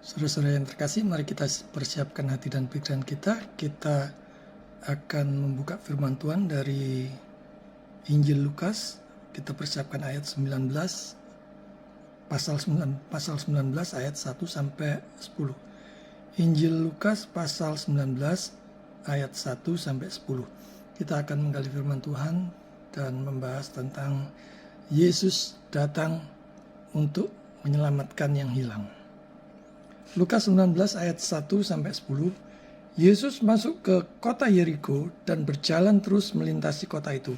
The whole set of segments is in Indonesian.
Saudara-saudara yang terkasih, mari kita persiapkan hati dan pikiran kita. Kita akan membuka firman Tuhan dari Injil Lukas. Kita persiapkan ayat 19, pasal 19 ayat 1 sampai 10. Injil Lukas pasal 19 ayat 1 sampai 10. Kita akan menggali firman Tuhan dan membahas tentang Yesus datang untuk menyelamatkan yang hilang. Lukas 19 ayat 1 sampai 10. Yesus masuk ke kota Yeriko dan berjalan terus melintasi kota itu.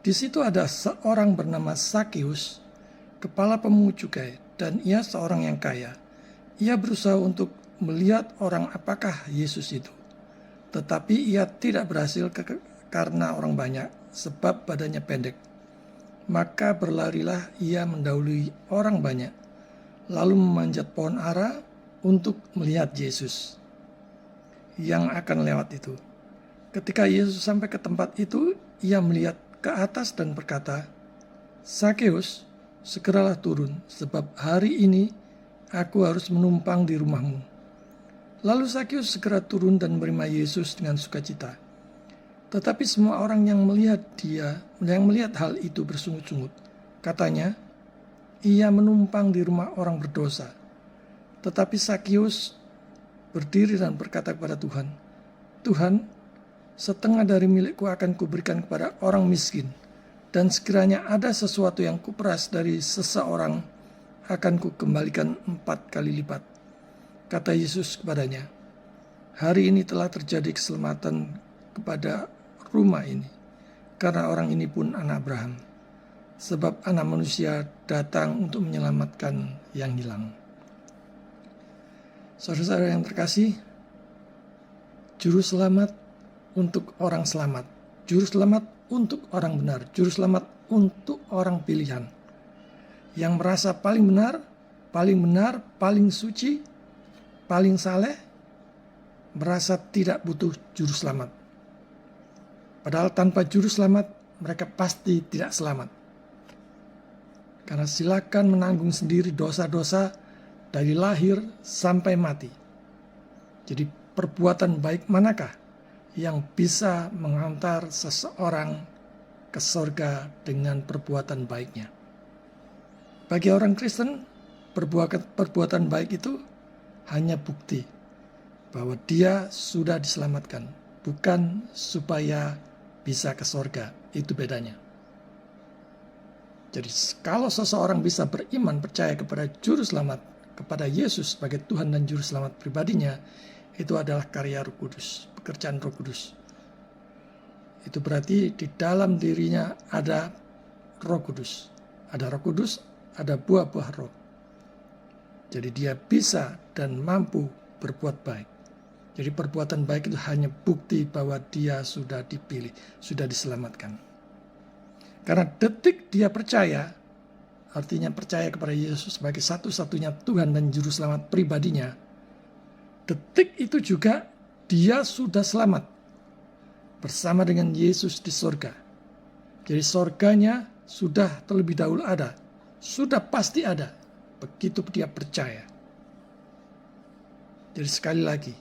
Di situ ada seorang bernama Sakeus, kepala pemungut cukai, dan ia seorang yang kaya. Ia berusaha untuk melihat orang apakah Yesus itu. Tetapi ia tidak berhasil karena orang banyak, sebab badannya pendek. Maka berlarilah ia mendahului orang banyak, lalu memanjat pohon ara untuk melihat Yesus yang akan lewat itu. Ketika Yesus sampai ke tempat itu, ia melihat ke atas dan berkata, "Sakeus, segeralah turun, sebab hari ini aku harus menumpang di rumahmu." Lalu Sakeus segera turun dan menerima Yesus dengan sukacita. Tetapi semua orang yang melihat hal itu bersungut-sungut. Katanya, ia menumpang di rumah orang berdosa. Tetapi Sakeus berdiri dan berkata kepada Tuhan, "Tuhan, setengah dari milikku akan kuberikan kepada orang miskin, dan sekiranya ada sesuatu yang kuperas dari seseorang, akan kukembalikan 4 kali lipat." Kata Yesus kepadanya, "Hari ini telah terjadi keselamatan kepada rumah ini, karena orang ini pun anak Abraham, sebab Anak Manusia datang untuk menyelamatkan yang hilang." Saudara-saudara yang terkasih, juru selamat untuk orang selamat, juru selamat untuk orang benar, juru selamat untuk orang pilihan yang merasa paling benar, paling suci, paling saleh, merasa tidak butuh juru selamat. Padahal tanpa juru selamat mereka pasti tidak selamat. Karena silakan menanggung sendiri dosa-dosa dari lahir sampai mati. Jadi perbuatan baik manakah yang bisa menghantar seseorang ke surga dengan perbuatan baiknya? Bagi orang Kristen, perbuatan baik itu hanya bukti bahwa dia sudah diselamatkan, bukan supaya bisa ke surga. Itu bedanya. Jadi kalau seseorang bisa beriman, percaya kepada juru selamat, kepada Yesus sebagai Tuhan dan Juru Selamat pribadinya, itu adalah karya Roh Kudus, pekerjaan Roh Kudus. Itu berarti di dalam dirinya ada Roh Kudus. Ada Roh Kudus, ada buah-buah Roh. Jadi dia bisa dan mampu berbuat baik. Jadi perbuatan baik itu hanya bukti bahwa dia sudah dipilih, sudah diselamatkan. Karena detik dia percaya, artinya percaya kepada Yesus sebagai satu-satunya Tuhan dan Juru Selamat pribadinya, detik itu juga dia sudah selamat bersama dengan Yesus di surga. Jadi surganya sudah terlebih dahulu ada, sudah pasti ada, begitu dia percaya. Jadi sekali lagi,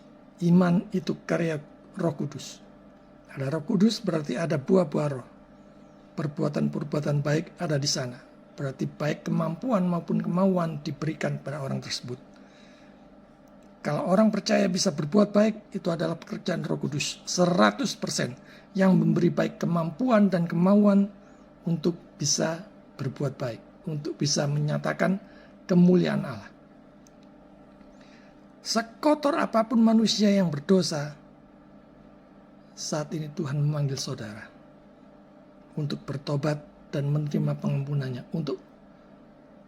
iman itu karya Roh Kudus. Ada Roh Kudus berarti ada buah-buah Roh. Perbuatan-perbuatan baik ada di sana. Berarti baik kemampuan maupun kemauan diberikan pada orang tersebut. Kalau orang percaya bisa berbuat baik, itu adalah pekerjaan Roh Kudus 100% yang memberi baik kemampuan dan kemauan untuk bisa berbuat baik, untuk bisa menyatakan kemuliaan Allah. Sekotor apapun manusia yang berdosa, saat ini Tuhan memanggil saudara untuk bertobat dan menerima pengampunannya, untuk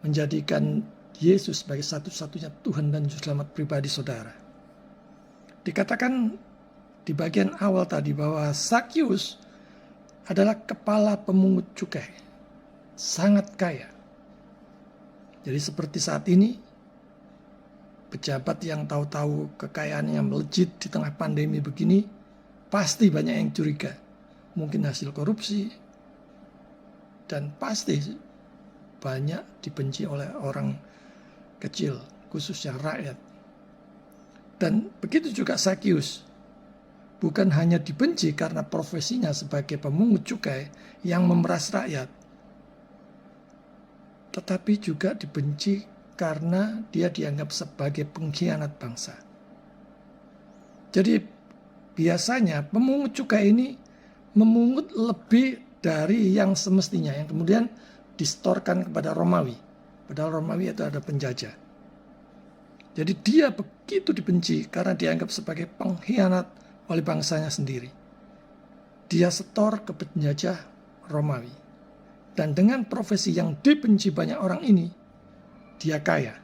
menjadikan Yesus sebagai satu-satunya Tuhan dan Juru Selamat pribadi saudara. Dikatakan di bagian awal tadi bahwa Sakeus adalah kepala pemungut cukai, sangat kaya. Jadi seperti saat ini, pejabat yang tahu-tahu kekayaannya melejit di tengah pandemi begini, pasti banyak yang curiga. Mungkin hasil korupsi, dan pasti banyak dibenci oleh orang kecil, khususnya rakyat. Dan begitu juga Zakius. Bukan hanya dibenci karena profesinya sebagai pemungut cukai yang memeras rakyat, tetapi juga dibenci karena dia dianggap sebagai pengkhianat bangsa. Jadi biasanya pemungut cukai ini memungut lebih dari yang semestinya, yang kemudian distorkan kepada Romawi. Padahal Romawi itu ada penjajah. Jadi dia begitu dibenci karena dianggap sebagai pengkhianat oleh bangsanya sendiri. Dia setor ke penjajah Romawi. Dan dengan profesi yang dibenci banyak orang ini, dia kaya.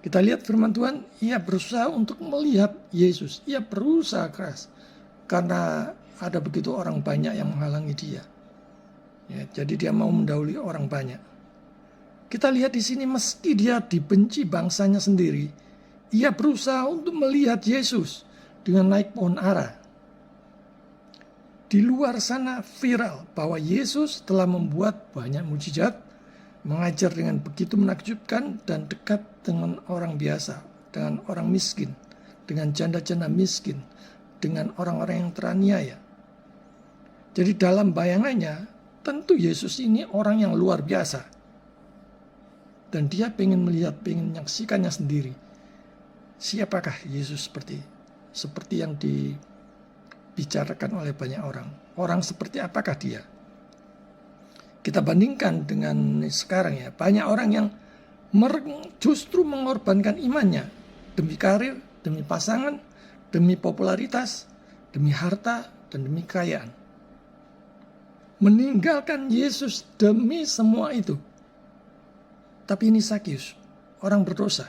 Kita lihat firman Tuhan, ia berusaha untuk melihat Yesus. Ia berusaha keras karena ada begitu orang banyak yang menghalangi dia. Ya, jadi dia mau mendahului orang banyak. Kita lihat di sini, meski dia dibenci bangsanya sendiri, ia berusaha untuk melihat Yesus dengan naik pohon ara. Di luar sana viral bahwa Yesus telah membuat banyak mujizat, mengajar dengan begitu menakjubkan dan dekat dengan orang biasa, dengan orang miskin, dengan janda-janda miskin, dengan orang-orang yang teraniaya. Jadi dalam bayangannya, tentu Yesus ini orang yang luar biasa. Dan dia pengen melihat, pengen menyaksikannya sendiri. Siapakah Yesus seperti yang dibicarakan oleh banyak orang. Orang seperti apakah dia? Kita bandingkan dengan sekarang ya. Banyak orang yang justru mengorbankan imannya. Demi karir, demi pasangan, demi popularitas, demi harta, dan demi kekayaan. Meninggalkan Yesus demi semua itu. Tapi ini Zakius, orang berdosa,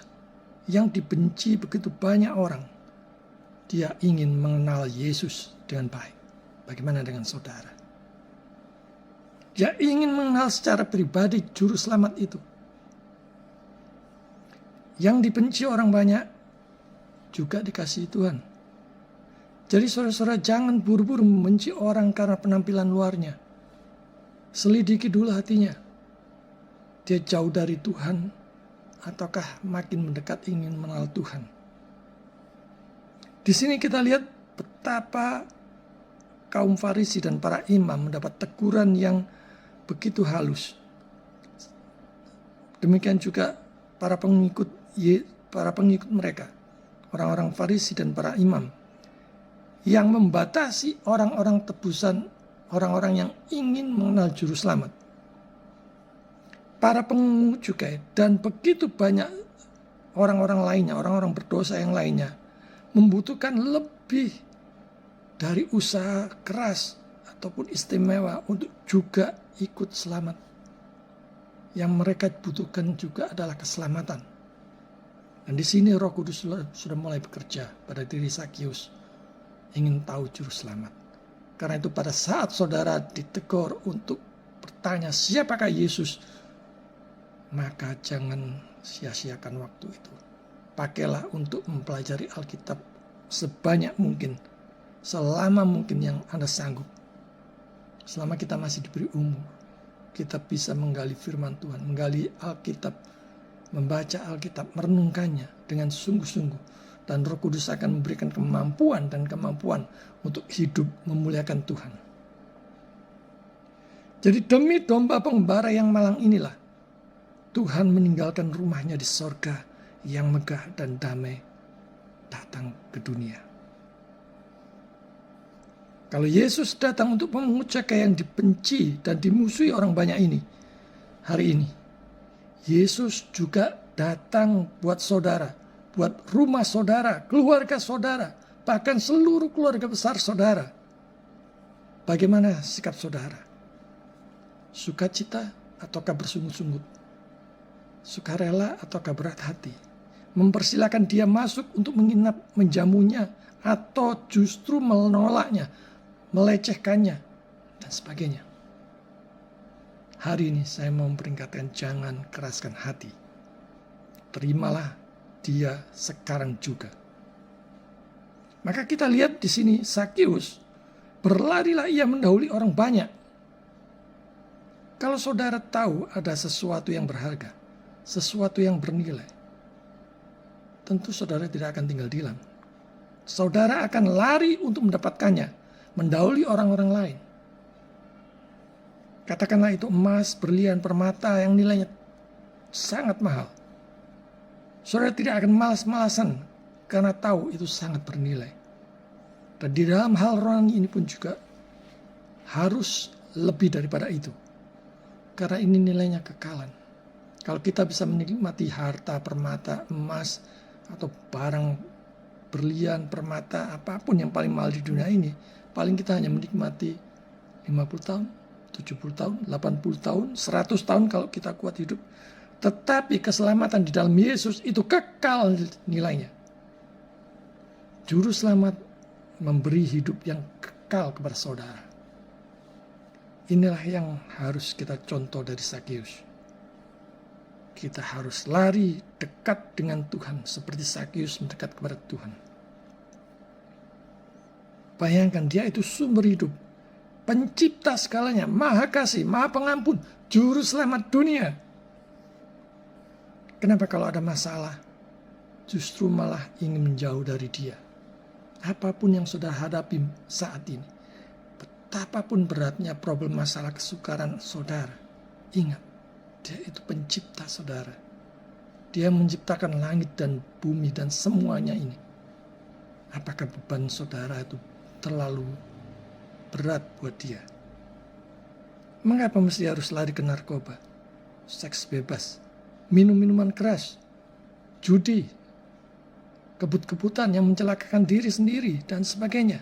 yang dibenci begitu banyak orang. Dia ingin mengenal Yesus dengan baik. Bagaimana dengan saudara? Dia ingin mengenal secara pribadi juru selamat itu. Yang dibenci orang banyak juga dikasihi Tuhan. Jadi saudara-saudara, jangan buru-buru membenci orang karena penampilan luarnya. Selidiki dulu hatinya. Dia jauh dari Tuhan ataukah makin mendekat ingin mengenal Tuhan. Di sini kita lihat betapa kaum Farisi dan para imam mendapat teguran yang begitu halus. Demikian juga para pengikut mereka, orang-orang Farisi dan para imam, yang membatasi orang-orang tebusan, orang-orang yang ingin mengenal juru selamat. Para pemungut cukai dan begitu banyak orang-orang lainnya, orang-orang berdosa yang lainnya, membutuhkan lebih dari usaha keras ataupun istimewa untuk juga ikut selamat. Yang mereka butuhkan juga adalah keselamatan. Dan di sini Roh Kudus sudah mulai bekerja pada diri Zakius, ingin tahu juru selamat. Karena itu pada saat saudara ditegur untuk bertanya siapakah Yesus, maka jangan sia-siakan waktu itu. Pakailah untuk mempelajari Alkitab sebanyak mungkin, selama mungkin yang Anda sanggup. Selama kita masih diberi umur, kita bisa menggali firman Tuhan, menggali Alkitab, membaca Alkitab, merenungkannya dengan sungguh-sungguh. Dan Roh Kudus akan memberikan kemampuan untuk hidup memuliakan Tuhan. Jadi demi domba pengembara yang malang inilah, Tuhan meninggalkan rumahnya di sorga yang megah dan damai datang ke dunia. Kalau Yesus datang untuk memungut cukai yang dibenci dan dimusuhi orang banyak ini, hari ini Yesus juga datang buat saudara, buat rumah saudara, keluarga saudara, bahkan seluruh keluarga besar saudara. Bagaimana sikap saudara? Sukacita ataukah bersungut-sungut? Sukarela ataukah berat hati? Mempersilahkan dia masuk untuk menginap, menjamunya, atau justru menolaknya, melecehkannya, dan sebagainya. Hari ini saya mau memperingatkan, jangan keraskan hati. Terimalah dia sekarang juga. Maka kita lihat di sini Zakius, berlarilah ia mendahului orang banyak. Kalau saudara tahu ada sesuatu yang berharga, sesuatu yang bernilai, tentu saudara tidak akan tinggal diam. Saudara akan lari untuk mendapatkannya, mendahului orang-orang lain. Katakanlah itu emas, berlian, permata yang nilainya sangat mahal. Saudara tidak akan malas-malasan karena tahu itu sangat bernilai. Dan di dalam hal rohani ini pun juga harus lebih daripada itu. Karena ini nilainya kekalan. Kalau kita bisa menikmati harta, permata, emas, atau barang berlian, permata, apapun yang paling mahal di dunia ini, paling kita hanya menikmati 50 tahun, 70 tahun, 80 tahun, 100 tahun kalau kita kuat hidup. Tetapi keselamatan di dalam Yesus itu kekal nilainya. Juru selamat memberi hidup yang kekal kepada saudara. Inilah yang harus kita contoh dari Sakeus. Kita harus lari dekat dengan Tuhan seperti Sakeus mendekat kepada Tuhan. Bayangkan, dia itu sumber hidup, pencipta segalanya, maha kasih, maha pengampun, juru selamat dunia. Kenapa kalau ada masalah justru malah ingin menjauh dari dia? Apapun yang sudah hadapi saat ini, betapapun beratnya problem masalah kesukaran saudara, ingat, dia itu pencipta saudara. Dia menciptakan langit dan bumi dan semuanya ini. Apakah beban saudara itu terlalu berat buat dia? Mengapa mesti harus lari ke narkoba, seks bebas, minum minuman keras, judi, kebut-kebutan yang mencelakakan diri sendiri, dan sebagainya?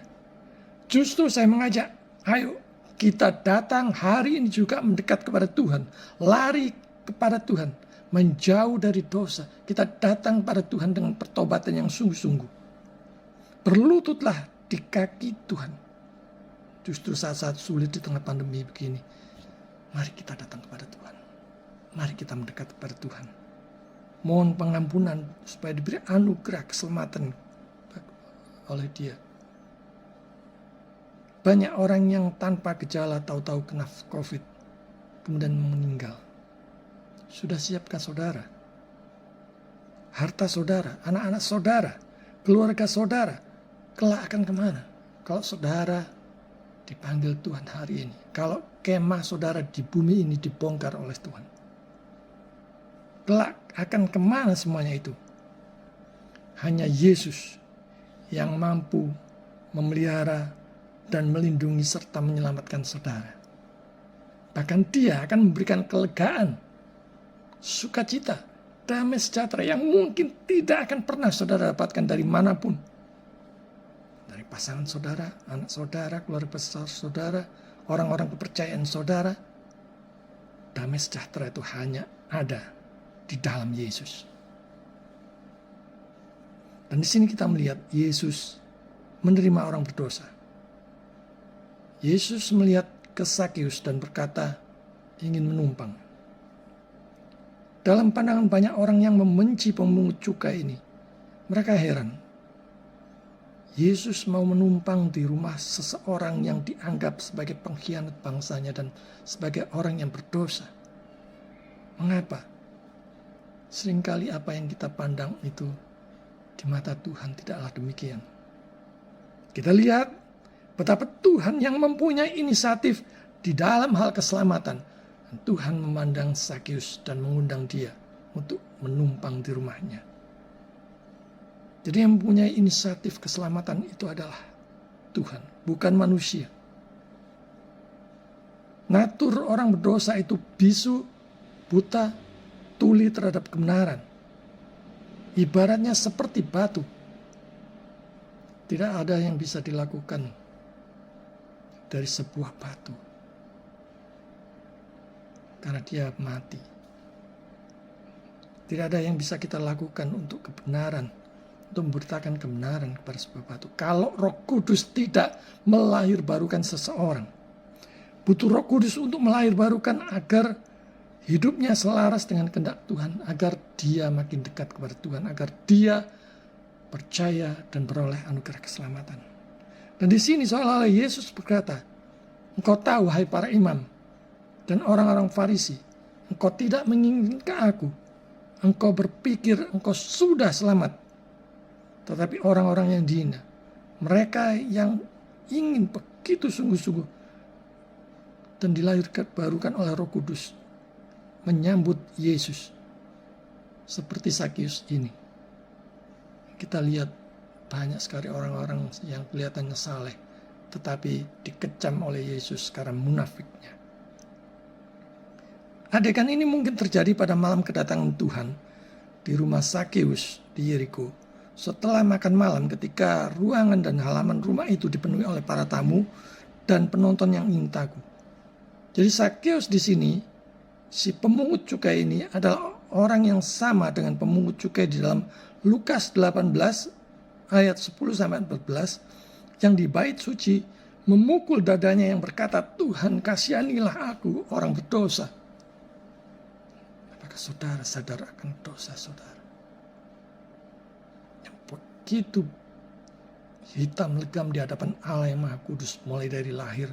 Justru saya mengajak, ayo kita datang hari ini juga mendekat kepada Tuhan, lari kepada Tuhan, menjauh dari dosa. Kita datang pada Tuhan dengan pertobatan yang sungguh-sungguh. Berlututlah di kaki Tuhan. Justru saat-saat sulit di tengah pandemi begini, mari kita datang kepada Tuhan. Mari kita mendekat kepada Tuhan. Mohon pengampunan supaya diberi anugerah keselamatan oleh Dia. Banyak orang yang tanpa gejala tahu-tahu kena COVID, kemudian meninggal. Sudah siapkah saudara? Harta saudara, anak-anak saudara, keluarga saudara, kelak akan kemana? Kalau saudara dipanggil Tuhan hari ini, kalau kemah saudara di bumi ini dibongkar oleh Tuhan, kelak akan kemana semuanya itu? Hanya Yesus yang mampu memelihara dan melindungi serta menyelamatkan saudara. Bahkan Dia akan memberikan kelegaan, sukacita, damai sejahtera yang mungkin tidak akan pernah saudara dapatkan dari manapun. Dari pasangan saudara, anak saudara, keluarga besar saudara, orang-orang kepercayaan saudara. Damai sejahtera itu hanya ada di dalam Yesus. Dan di sini kita melihat Yesus menerima orang berdosa. Yesus melihat ke Sakeus dan berkata ingin menumpang. Dalam pandangan banyak orang yang membenci pemungut cukai ini, mereka heran. Yesus mau menumpang di rumah seseorang yang dianggap sebagai pengkhianat bangsanya dan sebagai orang yang berdosa. Mengapa? Seringkali apa yang kita pandang itu di mata Tuhan tidaklah demikian. Kita lihat betapa Tuhan yang mempunyai inisiatif di dalam hal keselamatan. Dan Tuhan memandang Sakeus dan mengundang dia untuk menumpang di rumahnya. Jadi yang mempunyai inisiatif keselamatan itu adalah Tuhan, bukan manusia. Natur orang berdosa itu bisu, buta, tuli terhadap kebenaran. Ibaratnya seperti batu. Tidak ada yang bisa dilakukan dari sebuah batu. Karena dia mati. Tidak ada yang bisa kita lakukan untuk kebenaran, untuk memberitakan kebenaran kepada sebuah batu. Kalau Roh Kudus tidak melahirbarukan seseorang. Butuh Roh Kudus untuk melahirbarukan agar hidupnya selaras dengan kehendak Tuhan, agar dia makin dekat kepada Tuhan, agar dia percaya dan beroleh anugerah keselamatan. Dan di sini seolah-olah Yesus berkata, engkau tahu hai para imam dan orang-orang Farisi, engkau tidak menginginkan aku. Engkau berpikir engkau sudah selamat tetapi orang-orang yang dihina, mereka yang ingin begitu sungguh-sungguh dan dilahirkan barukan oleh Roh Kudus menyambut Yesus seperti Sakius ini. Kita lihat banyak sekali orang-orang yang kelihatannya saleh tetapi dikecam oleh Yesus karena munafiknya. Adegan ini mungkin terjadi pada malam kedatangan Tuhan di rumah Sakeus di Yeriko. Setelah makan malam, ketika ruangan dan halaman rumah itu dipenuhi oleh para tamu dan penonton yang ingin tahu. Jadi Sakeus di sini, si pemungut cukai ini adalah orang yang sama dengan pemungut cukai di dalam Lukas 18 ayat 10-14 yang di bait suci memukul dadanya yang berkata, "Tuhan, kasihanilah aku, orang berdosa." Apakah saudara sadar akan dosa saudara? Yang begitu hitam legam di hadapan Allah yang Maha Kudus, mulai dari lahir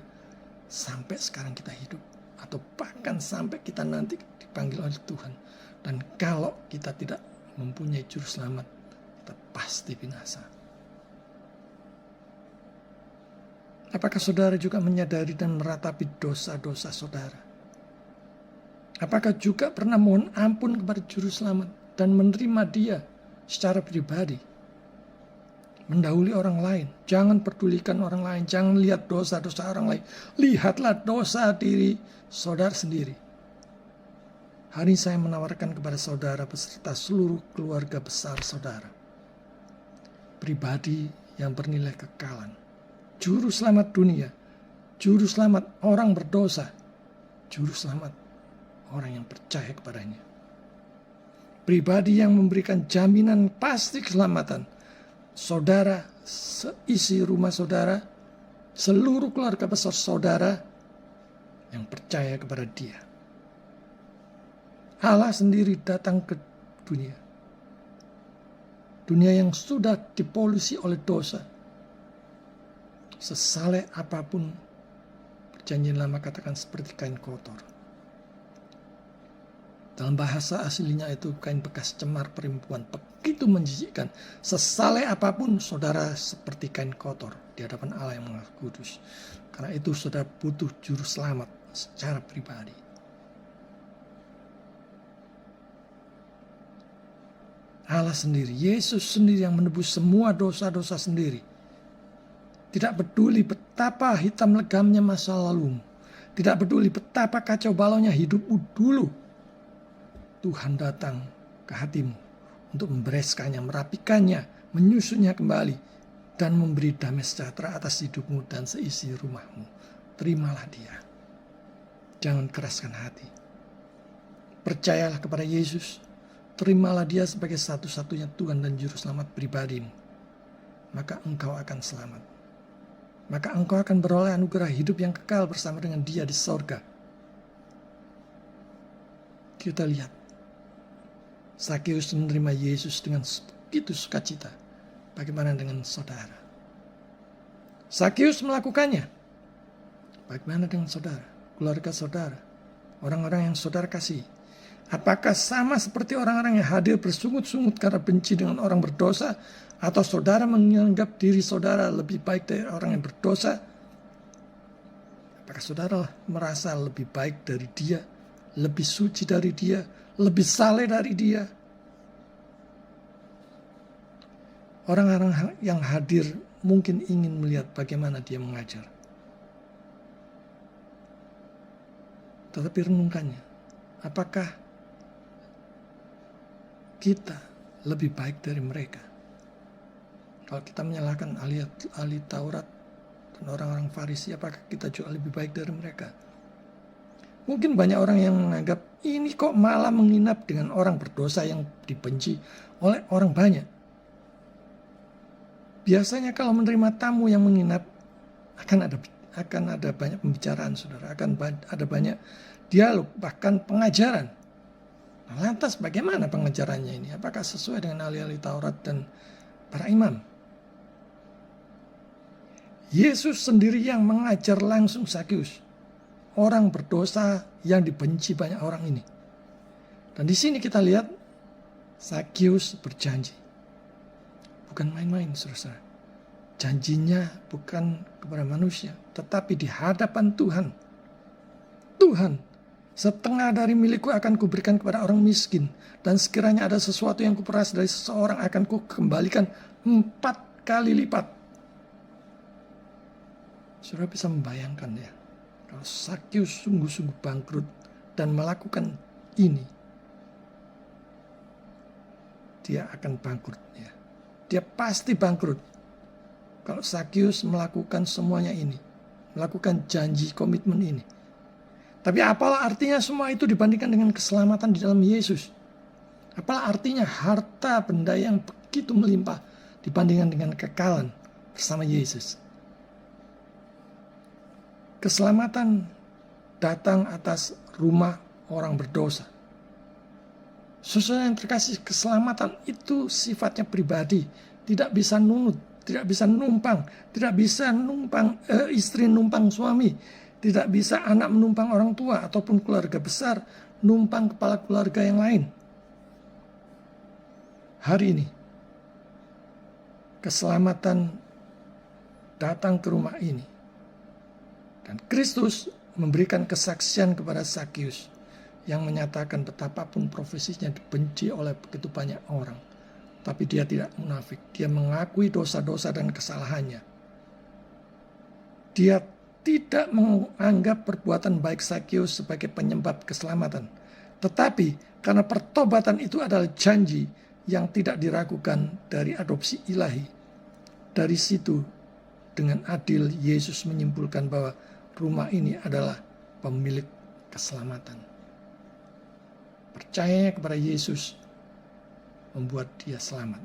sampai sekarang kita hidup, atau bahkan sampai kita nanti dipanggil oleh Tuhan. Dan kalau kita tidak mempunyai juru selamat, kita pasti binasa. Apakah saudara juga menyadari dan meratapi dosa-dosa saudara? Apakah juga pernah mohon ampun kepada juru selamat dan menerima dia secara pribadi? Mendahului orang lain. Jangan pedulikan orang lain. Jangan lihat dosa-dosa orang lain. Lihatlah dosa diri saudara sendiri. Hari ini saya menawarkan kepada saudara beserta seluruh keluarga besar saudara, pribadi yang bernilai kekalan, juru selamat dunia, juru selamat orang berdosa, juru selamat orang yang percaya kepadanya. Pribadi yang memberikan jaminan pasti keselamatan saudara, seisi rumah saudara, seluruh keluarga besar saudara yang percaya kepada dia. Allah sendiri datang ke dunia. Dunia yang sudah dipolusi oleh dosa. Sesaleh apapun, perjanjian lama katakan seperti kain kotor. Dalam bahasa aslinya itu kain bekas cemar perempuan, begitu menjijikkan. Sesaleh apapun saudara seperti kain kotor di hadapan Allah yang Maha Kudus. Karena itu saudara butuh juru selamat secara pribadi. Allah sendiri, Yesus sendiri yang menebus semua dosa-dosa sendiri. Tidak peduli betapa hitam legamnya masa lalumu. Tidak peduli betapa kacau balaunya hidupmu dulu. Tuhan datang ke hatimu untuk membereskannya, merapikannya, menyusunnya kembali, dan memberi damai sejahtera atas hidupmu dan seisi rumahmu. Terimalah dia. Jangan keraskan hati. Percayalah kepada Yesus. Terimalah dia sebagai satu-satunya Tuhan dan Juru Selamat pribadimu. Maka engkau akan selamat. Maka engkau akan beroleh anugerah hidup yang kekal bersama dengan dia di sorga. Kita lihat. Sakeus menerima Yesus dengan begitu sukacita. Bagaimana dengan saudara? Sakeus melakukannya. Bagaimana dengan saudara? Keluarga saudara? Orang-orang yang saudara kasih? Apakah sama seperti orang-orang yang hadir bersungut-sungut karena benci dengan orang berdosa? Atau saudara menganggap diri saudara lebih baik dari orang yang berdosa? Apakah saudara merasa lebih baik dari dia? Lebih suci dari dia? Lebih saleh dari dia? Orang-orang yang hadir mungkin ingin melihat bagaimana dia mengajar. Tetapi renungkannya, apakah kita lebih baik dari mereka? Kalau kita menyalahkan ahli Taurat dan orang-orang Farisi, apakah kita juga lebih baik dari mereka? Mungkin banyak orang yang menganggap ini kok malah menginap dengan orang berdosa yang dibenci oleh orang banyak. Biasanya kalau menerima tamu yang menginap akan ada banyak pembicaraan, saudara, akan ada banyak dialog, bahkan pengajaran. Nah, lantas bagaimana pengajarannya ini? Apakah sesuai dengan ahli-ahli Taurat dan para imam? Yesus sendiri yang mengajar langsung Sakeus, orang berdosa yang dibenci banyak orang ini. Dan di sini kita lihat Sakeus berjanji, bukan main-main, saudara. Janjinya bukan kepada manusia, tetapi di hadapan Tuhan. Tuhan, setengah dari milikku akan kuberikan kepada orang miskin, dan sekiranya ada sesuatu yang kuperas dari seseorang akan kukembalikan 4 kali lipat. Saudara bisa membayangkan ya, kalau Sakyus sungguh-sungguh bangkrut dan melakukan ini, dia akan bangkrut ya. Dia pasti bangkrut. Kalau Sakyus melakukan semuanya ini, melakukan janji komitmen ini. Tapi apalah artinya semua itu dibandingkan dengan keselamatan di dalam Yesus? Apalah artinya harta benda yang begitu melimpah dibandingkan dengan kekekalan bersama Yesus? Keselamatan datang atas rumah orang berdosa. Saudara yang terkasih, keselamatan itu sifatnya pribadi, tidak bisa nunut, tidak bisa numpang, tidak bisa numpang istri numpang suami, tidak bisa anak menumpang orang tua ataupun keluarga besar numpang kepala keluarga yang lain. Hari ini keselamatan datang ke rumah ini, dan Kristus memberikan kesaksian kepada Sakyus yang menyatakan betapapun profesinya dibenci oleh begitu banyak orang. Tapi dia tidak munafik. Dia mengakui dosa-dosa dan kesalahannya. Dia tidak menganggap perbuatan baik Sakyus sebagai penyebab keselamatan. Tetapi karena pertobatan itu adalah janji yang tidak diragukan dari adopsi ilahi. Dari situ dengan adil Yesus menyimpulkan bahwa rumah ini adalah pemilik keselamatan. Percayanya kepada Yesus membuat dia selamat.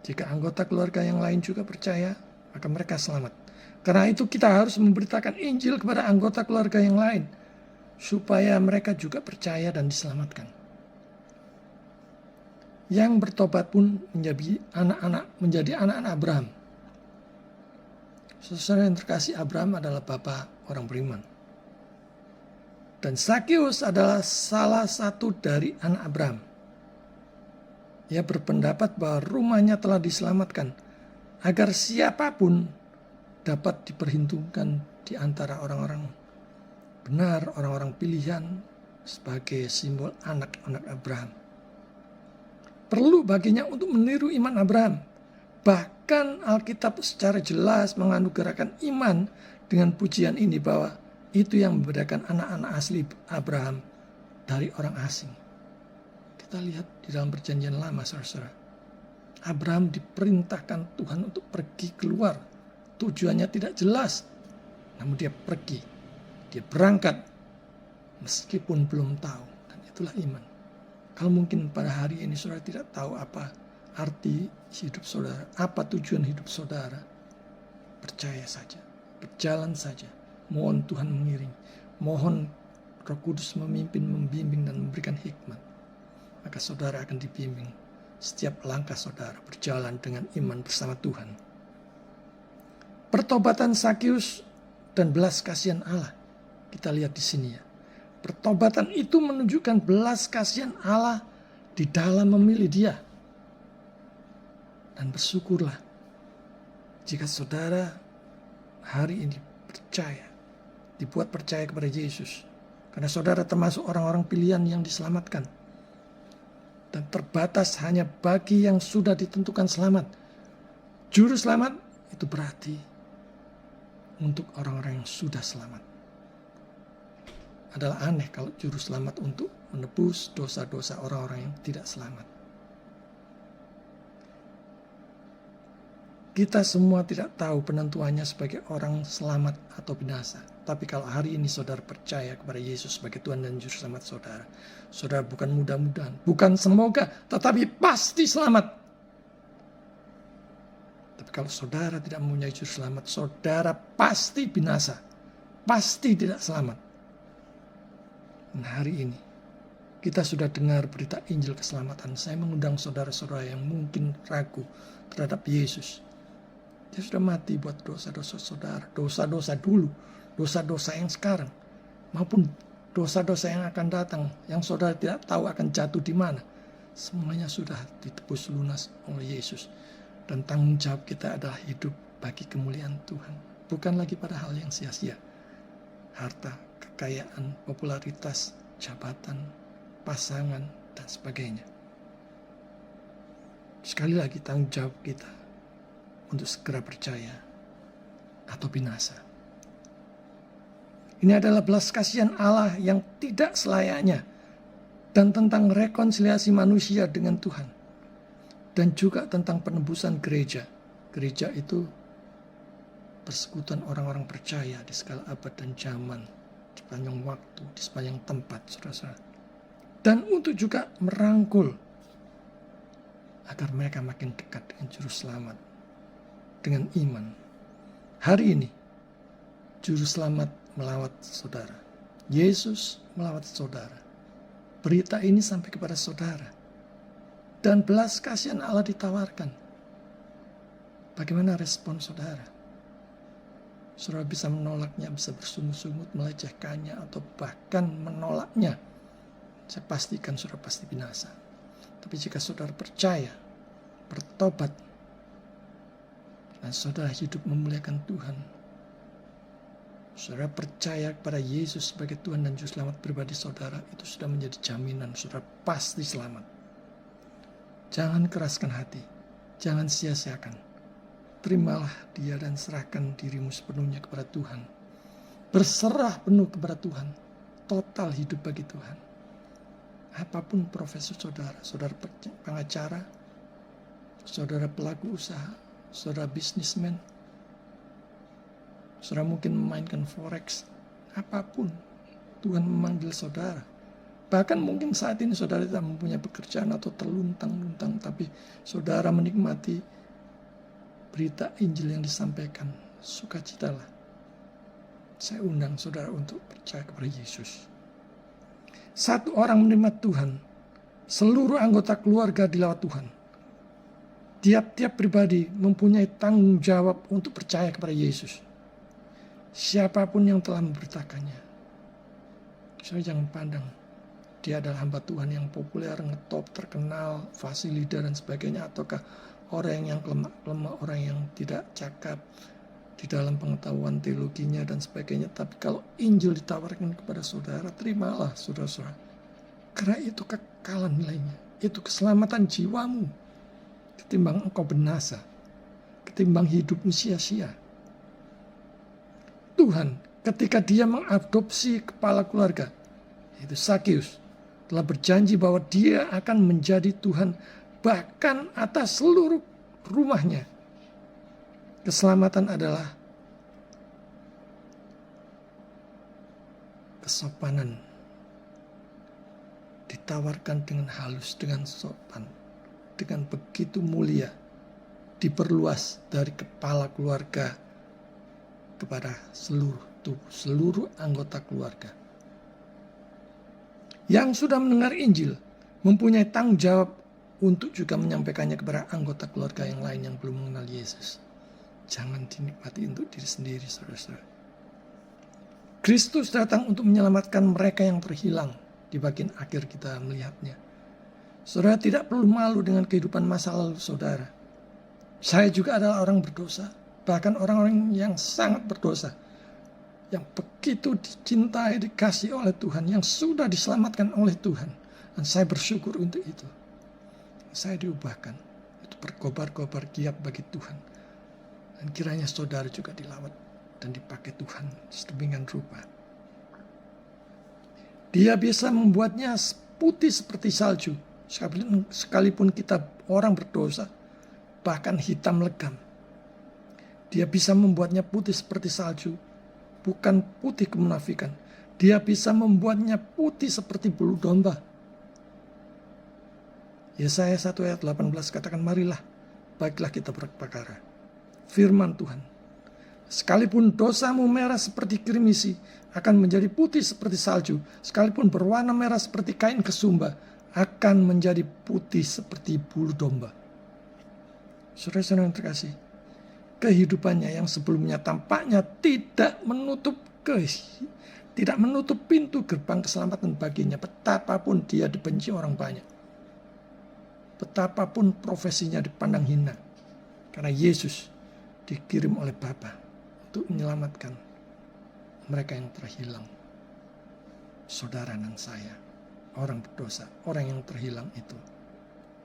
Jika anggota keluarga yang lain juga percaya, maka mereka selamat. Karena itu kita harus memberitakan Injil kepada anggota keluarga yang lain, supaya mereka juga percaya dan diselamatkan. Yang bertobat pun menjadi anak-anak Abraham. Saudara yang terkasih, Abraham adalah bapa orang beriman. Dan Sakyus adalah salah satu dari anak Abraham. Ia berpendapat bahwa rumahnya telah diselamatkan agar siapapun dapat diperhitungkan di antara orang-orang benar, orang-orang pilihan sebagai simbol anak-anak Abraham. Perlu baginya untuk meniru iman Abraham. Bahkan Alkitab secara jelas menganugerahkan iman dengan pujian ini bahwa itu yang membedakan anak-anak asli Abraham dari orang asing. Kita lihat di dalam perjanjian lama, saudara. Abraham diperintahkan Tuhan untuk pergi keluar. Tujuannya tidak jelas. Namun dia pergi. Dia berangkat. Meskipun belum tahu. Dan itulah iman. Kalau mungkin pada hari ini saudara tidak tahu apa arti hidup saudara. Apa tujuan hidup saudara. Percaya saja. Berjalan saja. Mohon Tuhan mengiring. Mohon Roh Kudus memimpin, membimbing, dan memberikan hikmat. Maka saudara akan dibimbing setiap langkah saudara berjalan dengan iman bersama Tuhan. Pertobatan Sakyus dan belas kasihan Allah. Kita lihat di sini ya. Pertobatan itu menunjukkan belas kasihan Allah di dalam memilih dia. Dan bersyukurlah jika saudara hari ini percaya, dibuat percaya kepada Yesus. Karena saudara termasuk orang-orang pilihan yang diselamatkan. Dan terbatas hanya bagi yang sudah ditentukan selamat. Juru selamat itu berarti untuk orang-orang yang sudah selamat. Adalah aneh kalau juru selamat untuk menebus dosa-dosa orang-orang yang tidak selamat. Kita semua tidak tahu penentuannya sebagai orang selamat atau binasa. Tapi kalau hari ini saudara percaya kepada Yesus sebagai Tuhan dan Juru Selamat saudara, saudara bukan mudah-mudahan, bukan semoga, tetapi pasti selamat. Tapi kalau saudara tidak mempunyai Juru Selamat, saudara pasti binasa, pasti tidak selamat. Dan hari ini kita sudah dengar berita Injil keselamatan. Saya mengundang saudara-saudara yang mungkin ragu terhadap Yesus. Dia sudah mati buat dosa-dosa saudara, dosa-dosa dulu, dosa-dosa yang sekarang, maupun dosa-dosa yang akan datang, yang saudara tidak tahu akan jatuh di mana. Semuanya sudah ditebus lunas oleh Yesus. Dan tanggung jawab kita adalah hidup bagi kemuliaan Tuhan. Bukan lagi pada hal yang sia-sia. Harta, kekayaan, popularitas, jabatan, pasangan, dan sebagainya. Sekali lagi tanggung jawab kita untuk segera percaya atau binasa. Ini adalah belas kasihan Allah yang tidak selayaknya dan tentang rekonsiliasi manusia dengan Tuhan. Dan juga tentang penebusan gereja. Gereja itu persekutuan orang-orang percaya di segala abad dan zaman, di sepanjang waktu, di sepanjang tempat, saudara-saudara. Dan untuk juga merangkul agar mereka makin dekat dengan juru selamat, dengan iman. Hari ini, juru selamat melawat saudara. Yesus melawat saudara. Berita ini sampai kepada saudara. Dan belas kasihan Allah ditawarkan. Bagaimana respon saudara? Saudara bisa menolaknya, bisa bersungut-sungut, melecehkannya, atau bahkan menolaknya. Saya pastikan saudara pasti binasa. Tapi jika saudara percaya, bertobat, dan saudara hidup memuliakan Tuhan, saudara percaya kepada Yesus sebagai Tuhan dan Juru Selamat pribadi saudara, itu sudah menjadi jaminan saudara pasti selamat. Jangan keraskan hati, jangan sia-siakan. Terimalah Dia dan serahkan dirimu sepenuhnya kepada Tuhan. Berserah penuh kepada Tuhan, total hidup bagi Tuhan. Apapun profesi saudara, saudara pengacara, saudara pelaku usaha, saudara bisnismen, saudara mungkin memainkan forex, apapun Tuhan memanggil saudara. Bahkan mungkin saat ini saudara tidak mempunyai pekerjaan atau terluntang-luntang, tapi saudara menikmati berita Injil yang disampaikan. Sukacitalah. Saya undang saudara untuk percaya kepada Yesus. Satu orang menerima Tuhan, seluruh anggota keluarga dilawat Tuhan. Tiap-tiap pribadi mempunyai tanggung jawab untuk percaya kepada Yesus. Siapapun yang telah memberitakannya. Saya jangan pandang dia adalah hamba Tuhan yang populer, ngetop, terkenal, fasih leader dan sebagainya, ataukah orang yang lemah, orang yang tidak cakap di dalam pengetahuan teologinya dan sebagainya. Tapi kalau Injil ditawarkan kepada saudara, terimalah saudara-saudara. Karena itu kekalan nilainya, itu keselamatan jiwamu. Ketimbang engkau binasa, ketimbang hidupmu sia-sia. Tuhan ketika Dia mengadopsi kepala keluarga, yaitu Sakeus, telah berjanji bahwa Dia akan menjadi Tuhan bahkan atas seluruh rumahnya. Keselamatan adalah kesopanan, ditawarkan dengan halus, dengan sopan, dengan begitu mulia, diperluas dari kepala keluarga kepada seluruh tubuh, seluruh anggota keluarga. Yang sudah mendengar Injil mempunyai tanggung jawab untuk juga menyampaikannya kepada anggota keluarga yang lain yang belum mengenal Yesus. Jangan dinikmati untuk diri sendiri, saudara-saudara. Kristus datang untuk menyelamatkan mereka yang terhilang. Di bagian akhir kita melihatnya. Saudara tidak perlu malu dengan kehidupan masa lalu saudara. Saya juga adalah orang berdosa. Bahkan orang-orang yang sangat berdosa. Yang begitu dicintai, dikasih oleh Tuhan. Yang sudah diselamatkan oleh Tuhan. Dan saya bersyukur untuk itu. Saya diubahkan. Itu berkobar-kobar giat bagi Tuhan. Dan kiranya saudara juga dilawat dan dipakai Tuhan sedemikian rupa. Dia bisa membuatnya putih seperti salju. Sekalipun kita orang berdosa, bahkan hitam legam. Dia bisa membuatnya putih seperti salju. Bukan putih kemunafikan. Dia bisa membuatnya putih seperti bulu domba. Yesaya 1 ayat 18 katakan, marilah, baiklah kita berperkara. Firman Tuhan. Sekalipun dosamu merah seperti kirmisi, akan menjadi putih seperti salju. Sekalipun berwarna merah seperti kain kesumba, akan menjadi putih seperti bulu domba. Saudara-saudara yang terkasih, kehidupannya yang sebelumnya tampaknya tidak menutup pintu gerbang keselamatan baginya, betapapun dia dibenci orang banyak. betapapun profesinya dipandang hina. Karena Yesus dikirim oleh Bapa untuk menyelamatkan mereka yang terhilang. Saudara dan saya, orang berdosa, orang yang terhilang itu.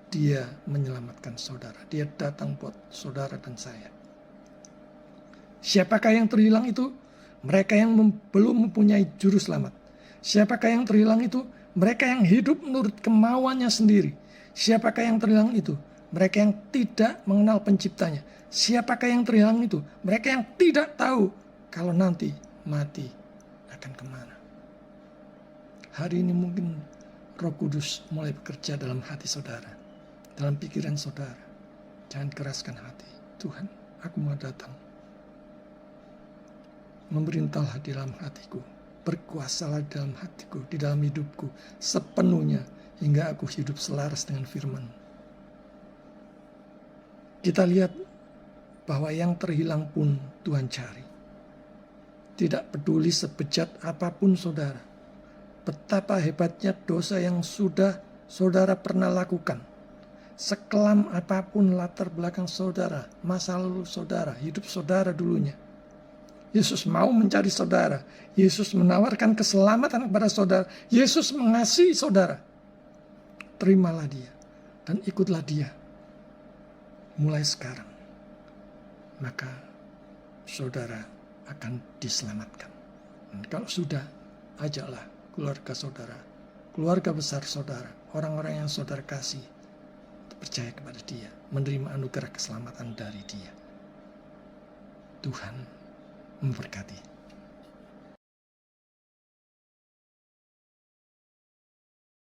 Dia menyelamatkan saudara. Dia datang buat saudara dan saya. Siapakah yang terhilang itu? Mereka yang belum mempunyai juru selamat. Siapakah yang terhilang itu? Mereka yang hidup menurut kemauannya sendiri. Siapakah yang terhilang itu? Mereka yang tidak mengenal penciptanya. Siapakah yang terhilang itu? Mereka yang tidak tahu kalau nanti mati akan kemana. Hari ini mungkin Roh Kudus mulai bekerja dalam hati saudara, dalam pikiran saudara. Jangan keraskan hati. Tuhan, aku mau datang. Memerintahlah di dalam hatiku. Berkuasalah di dalam hatiku, di dalam hidupku sepenuhnya hingga aku hidup selaras dengan firman. Kita lihat bahwa yang terhilang pun Tuhan cari. Tidak peduli sebejat apapun saudara. Betapa hebatnya dosa yang sudah saudara pernah lakukan. Sekelam apapun latar belakang saudara, masa lalu saudara, hidup saudara dulunya. Yesus mau mencari saudara. Yesus menawarkan keselamatan kepada saudara. Yesus mengasihi saudara. Terimalah dia dan ikutlah dia. Mulai sekarang, maka saudara akan diselamatkan. Dan kalau sudah, ajaklah keluarga saudara, keluarga besar saudara, orang-orang yang saudara kasih, percaya kepada dia, menerima anugerah keselamatan dari dia. Tuhan memberkati.